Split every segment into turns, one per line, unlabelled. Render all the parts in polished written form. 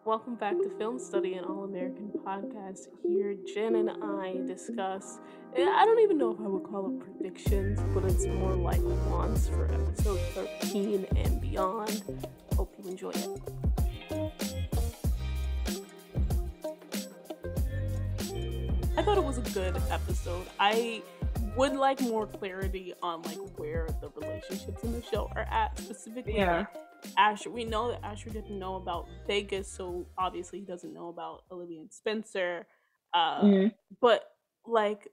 Welcome back to Film Study, an All American podcast. Here, Jen and I discuss. I don't even know if I would call it predictions, but it's more like wants for episode 13 and beyond. Hope you enjoy it. I thought it was a good episode. I would like more clarity on like where the relationships in the show are at, specifically like Asher. We know that Asher didn't know about Vegas, so obviously he doesn't know about Olivia and Spencer.
Mm,
But like,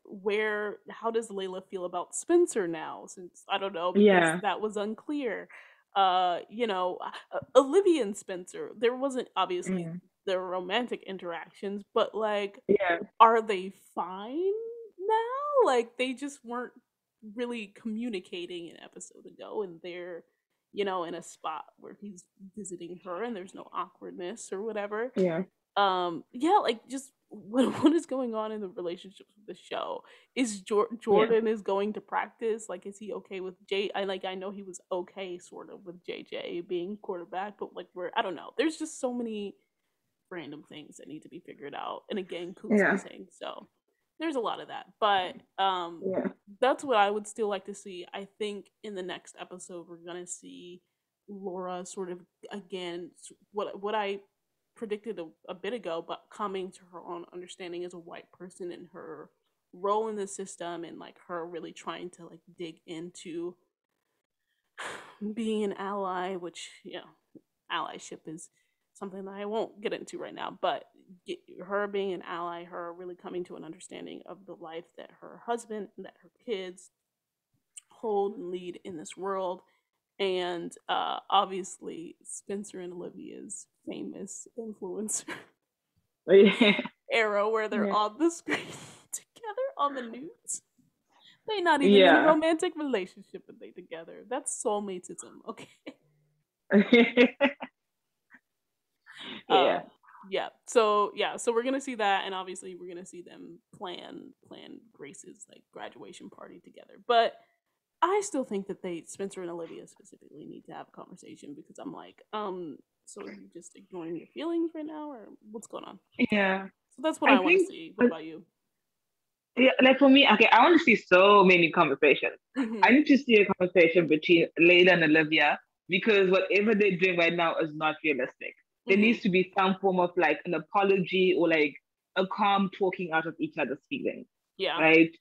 how does Layla feel about Spencer now? Since I don't know, because
yeah.
that was unclear. Olivia and Spencer, there wasn't obviously
Mm,
their romantic interactions, but like,
yeah.
are they fine now? Like, they just weren't really communicating an episode ago, and they're in a spot where he's visiting her and there's no awkwardness or whatever.
Yeah.
Yeah, like, just what is going on in the relationships with the show? Is
Yeah.
Jordan is going to practice? Like, is he okay with I know he was okay sort of with JJ being quarterback, but like, I don't know, there's just so many random things that need to be figured out, and again, Coop's
Yeah.
missing, so there's a lot of that. But
Yeah.
that's what I would still like to see. I think in the next episode we're gonna see Laura sort of again, what I predicted a bit ago, but coming to her own understanding as a white person and her role in the system, and like her really trying to like dig into being an ally, which allyship is something that I won't get into right now, but her being an ally, her really coming to an understanding of the life that her husband and that her kids hold and lead in this world. And obviously, Spencer and Olivia's famous influencer
Yeah.
era where they're
Yeah.
on the screen together on the news. They're not even in a
Yeah.
romantic relationship, but they together. That's soulmatesism, okay?
Yeah.
So we're gonna see that, and obviously we're gonna see them plan Grace's like graduation party together. But I still think that they Spencer and Olivia specifically need to have a conversation, because I'm like, so are you just ignoring your feelings right now, or what's going on?
Yeah.
So that's what
I
I want to
think,
see. What about you?
yeah, like for me, okay, I want to see so many conversations. I
Mm-hmm.
need to see a conversation between Layla and Olivia because whatever they're doing right now is not realistic. There
Mm-hmm.
needs to be some form of like an apology or like a calm talking out of each other's feelings,
Yeah.
right?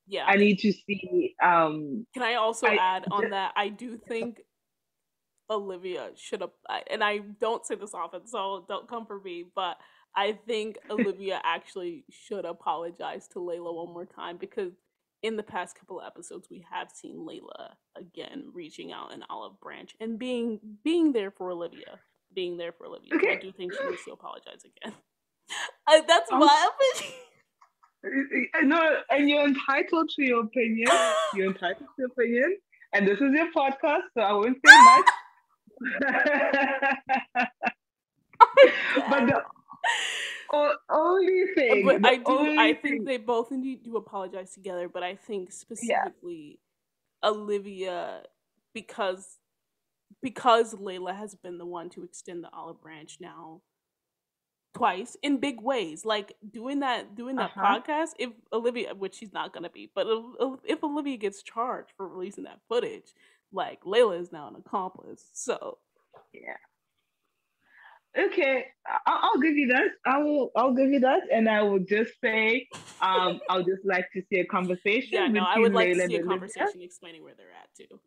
Yeah.
I need to see
Can I also
I
add on
just
that? I do think Olivia should have, and I don't say this often, so don't come for me, but I think Olivia actually should apologize to Layla one more time, because in the past couple of episodes we have seen Layla again reaching out an olive branch and being there for Olivia, being there for Olivia. So I
okay.
do think she needs to apologize again. That's
Um,
my opinion.
no, and you're entitled to your opinion. You're entitled to your opinion, and this is your podcast, so I won't say much.
I'm
But
dead.
the only
But
thing, the
I
only
think
thing,
they both need to apologize together. But I think
yeah,
specifically Olivia, because Layla has been the one to extend the olive branch now twice in big ways, like doing that
uh-huh,
podcast. If Olivia, which she's not gonna be, but if Olivia gets charged for releasing that footage, like, Layla is now an accomplice. So
yeah. Okay, I'll give you that. I'll give you that, and I will just say, I'll just like to see a
yeah,
conversation
no, I would
between
like to
Layla
see
and
a
Olivia.
conversation explaining where they're at too.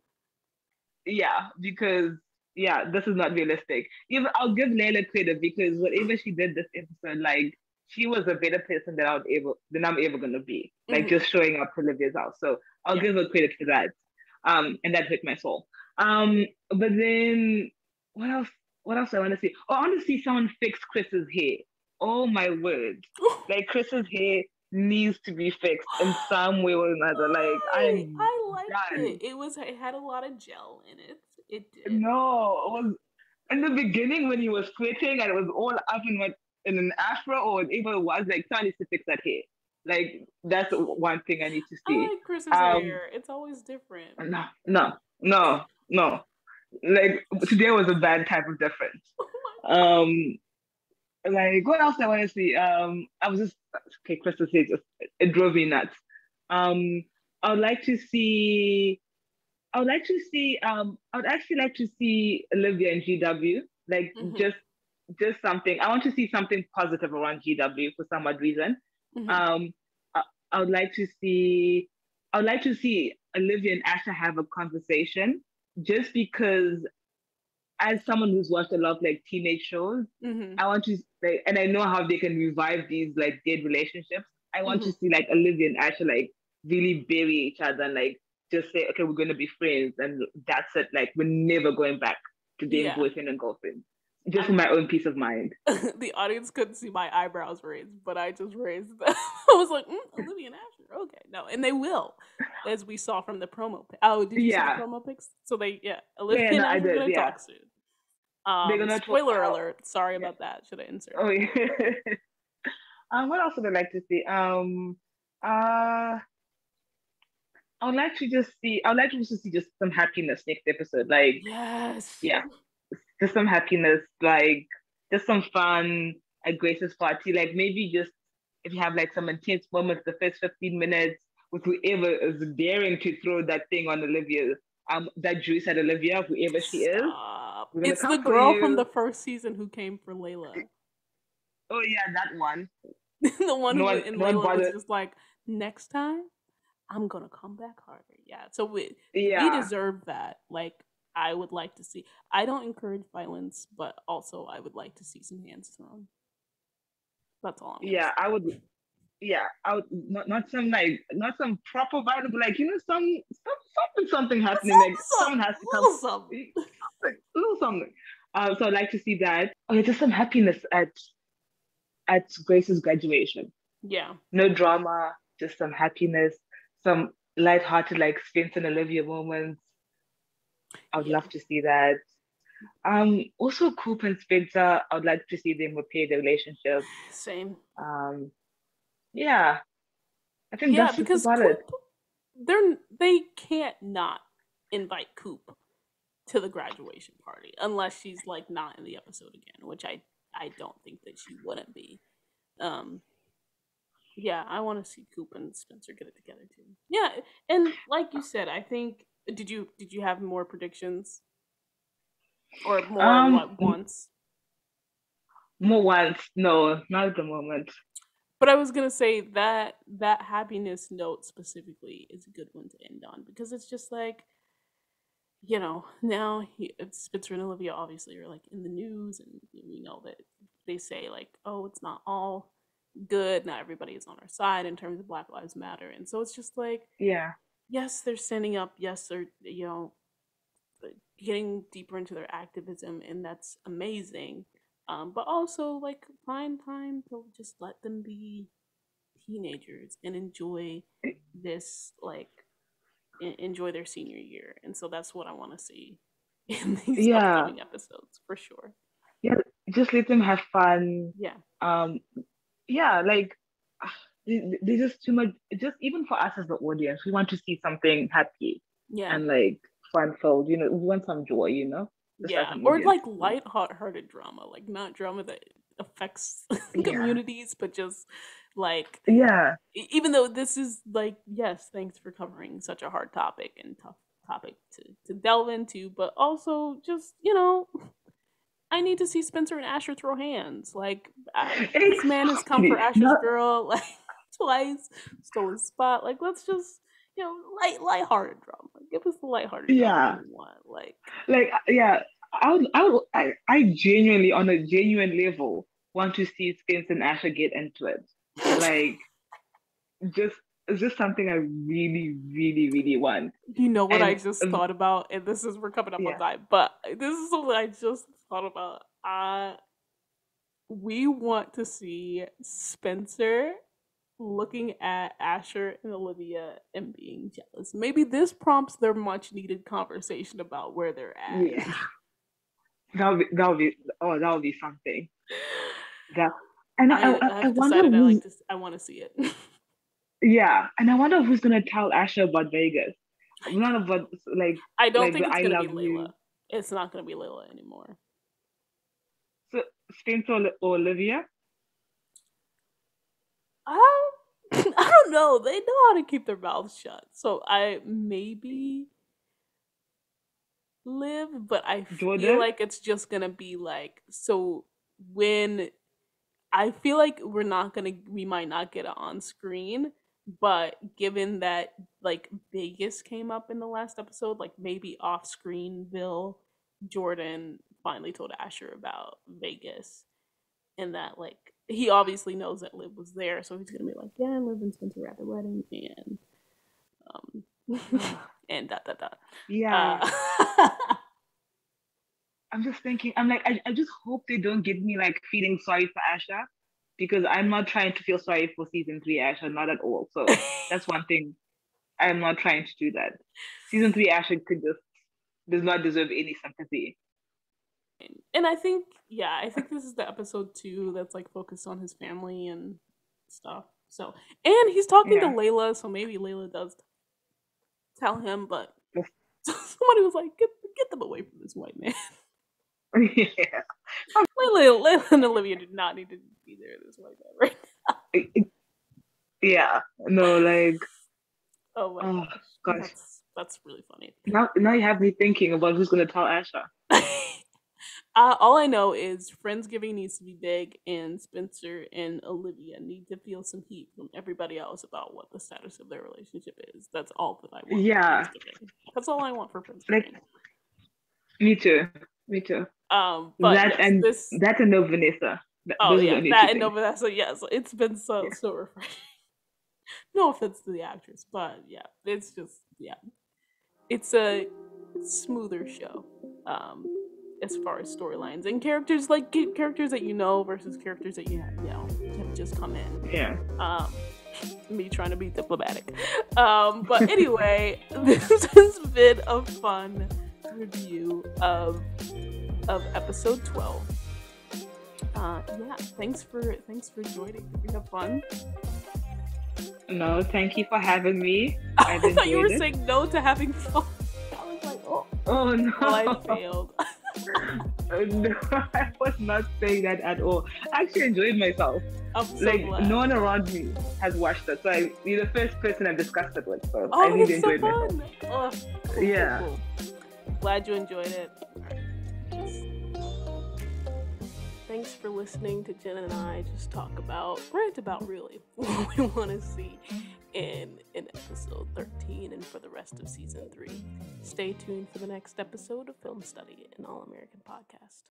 Yeah, because yeah, this is not realistic. Even I'll give Layla credit because whatever she did this episode, like she was a better person than I'm ever gonna be. Like
Hmm.
just showing up to Olivia's house. So I'll
Yeah.
give her credit for that. And that hit my soul. But then what else? What else I want to see? Oh, I want to see someone fix Chris's hair. Oh my word! Like Chris's hair needs to be fixed in some way or another. Like I'm
I liked
done.
it. It had a lot of gel in it. It did.
No, it was in the beginning when he was quitting and it was all up in an afro or whatever it was, like someone needs to fix that hair. Like that's one thing I need to
I
see.
like Chris's
Um,
hair. It's always different.
no, no, no, no. Like today was a bad type of difference.
Oh my god.
Um, Like what else I want to see? I was just okay. Crystal says it drove me nuts. Um, I would like to see. I would like to see. I would actually like to see Olivia and GW. Like
Hmm.
just something. I want to see something positive around GW for some odd reason.
Hmm.
Um, I, I would like to see. I would like to see Olivia and Asha have a conversation, just because as someone who's watched a lot of like teenage shows,
Hmm.
I want to like, and I know how they can revive these like dead relationships. I want to
Hmm.
see like Olivia and Asha like really bury each other and like just say, okay, we're gonna be friends, and that's it. Like we're never going back to being
Yeah.
boyfriend and girlfriend, just for
I'm
my own peace of mind.
the audience couldn't see my eyebrows raised, but I just raised them. I was like, Olivia and Asher, okay, no, and they will, as we saw from the promo. Oh, did you see the
Yeah,
promo pics? So they, yeah,
yeah,
Olivia
yeah,
and
no, I
Asher are
did.
gonna
Yeah,
talk soon.
they're gonna talk.
Spoiler alert. Sorry
Yeah.
about that. Should have inserted
Oh
that.
yeah. What else would I like to see? Uh, I would like to just see. I would like to also see just some happiness next episode. Like,
Yes.
yeah, just some happiness. Like, just some fun at Grace's party. Like, maybe just if you have like some intense moments, the first 15 minutes with whoever is daring to throw that thing on Olivia, that juice at Olivia, whoever she is,
Stop.
we're gonna
It's the
come for
girl from
you.
the first season who came for Layla.
Oh yeah, that one.
The one
No
who
one,
in
no one
Layla was
bothered.
just like, next time I'm gonna come back harder. Yeah. So we
Yeah,
deserve that. Like I would like to see. I don't encourage violence, but also I would like to see some hands thrown. That's all I'm gonna
yeah.
say.
I would. Yeah, I would not some like not some proper violence, but like something happening. Like someone has to come,
Little something.
something, a little something. So I'd like to see that. Okay, just some happiness at Grace's graduation.
Yeah.
No drama, just some happiness, some light-hearted like Spence and Olivia moments. I would
Yeah.
love to see that. Also Coop and Spencer. I would like to see them repair their relationship.
Same.
Um, yeah, I think
Yeah,
that's
because
about it.
Coop, they can't not invite Coop to the graduation party unless she's like not in the episode again, which I don't think that she wouldn't be. Um, yeah, I want to see Coop and Spencer get it together too. Yeah, and like you said, I think did you have more predictions or more
Um,
what once?
More ones. No, not at the moment.
But I was gonna say that that happiness note specifically is a good one to end on because it's just like now Spitzer and Olivia obviously are like in the news, and we know that they say like, oh, it's not all good. Not everybody is on our side in terms of Black Lives Matter, and so it's just like,
Yeah.
yes, they're standing up. Yes, they're getting deeper into their activism, and that's amazing. But also like find time to just let them be teenagers and enjoy this like enjoy their senior year. And so that's what I want to see in these
Yeah.
upcoming episodes for sure.
Yeah. Just let them have fun.
Yeah.
Um, yeah, like there's just too much. Just even for us as the audience, we want to see something happy
Yeah.
and like fun filled. We want some joy. Just as
Yeah.
an
Or
audience.
like light-hearted drama, like not drama that affects
Yeah.
communities, but just like
Yeah.
even though this is like, yes, thanks for covering such a hard topic and tough topic to delve into, but also just, I need to see Spencer and Asher throw hands. Like, this man has come for
Exactly.
Asher's
Not.
girl, like, twice, stole his spot. Like, let's just, lighthearted drama. Give us the lighthearted drama that
Yeah.
we want. Like,
Like yeah. I genuinely, on a genuine level, want to see Spence and Asher get into it. Like just it's just something I really, really, really want.
you know what I
And
just thought about? And this is, we're coming up on
yeah,
time, but this is something I just thought about. We want to see Spencer looking at Asher and Olivia and being jealous. Maybe this prompts their much needed conversation about where they're at.
yeah, that would be something. That and I
I've
wonder
decided
who's
I want to see it.
yeah, and I wonder who's gonna tell Asher about Vegas. None of what
I don't
like
think
the
it's
I
gonna be
love you.
Layla. It's not gonna be Layla anymore.
So Spencer or Olivia?
I I don't know. They know how to keep their mouths shut. So I maybe Liv, but I feel
Jordan?
like it's just gonna be like so when I feel like we might not get it on screen, but given that like Vegas came up in the last episode, like maybe off screen, Jordan finally told Asher about Vegas, and that like he obviously knows that Liv was there, so he's gonna be like, yeah, Liv and Spencer were at the wedding, and and dot dot dot.
Yeah.
Uh,
I'm just thinking, I'm like, I just hope they don't get me like feeling sorry for Asha because I'm not trying to feel sorry for season three Asha, not at all. So that's one thing. I'm not trying to do that. Season three Asha could just does not deserve any sympathy.
and I think yeah, I think this is the episode two that's like focused on his family and stuff. So and he's talking to
Yeah.
Layla, so maybe Layla does tell him, but
Just-
somebody was like, get them away from this white man.
yeah.
Layla and Olivia did not need to be there, this white man, right?
Yeah. No, like,
Oh my
oh
gosh.
gosh.
That's really funny.
Now you have me thinking about who's gonna tell Asha.
All I know is Friendsgiving needs to be big, and Spencer and Olivia need to feel some heat from everybody else about what the status of their relationship is. That's all that I want for
Yeah.
Friendsgiving. That's all I want for
Like
Friendsgiving.
me too. Me too.
But
That
yes,
and
this.
that and no Vanessa.
Oh
Those are the
yeah,
only two
that and
things.
Nova. That's yes, it's been so
Yeah.
so refreshing. No offense to the actress, but yeah, it's just yeah, it's a smoother show. Um, as far as storylines and characters, like characters that you know versus characters that have just come in.
Yeah.
Um, me trying to be diplomatic. But anyway, this has been a fun review of episode 12. Yeah, thanks for joining. Did you have fun?
No, thank you for having me.
I
I've
thought you were
enjoyed it.
saying no to having fun. I was like, oh,
Oh no.
well, I failed.
No, I was not saying that at all. I actually enjoyed myself.
I'm so
Like
glad.
no one around me has watched it, so you're the first person I've discussed it with. So I
Oh,
really
that's so
enjoyed myself.
fun. Oh, cool,
Yeah.
cool. Glad you enjoyed it. Thanks for listening to Jen and I just talk about, rant about really, what we want to see in episode 13 and for the rest of season 3. Stay tuned for the next episode of Film Study, an All-American podcast.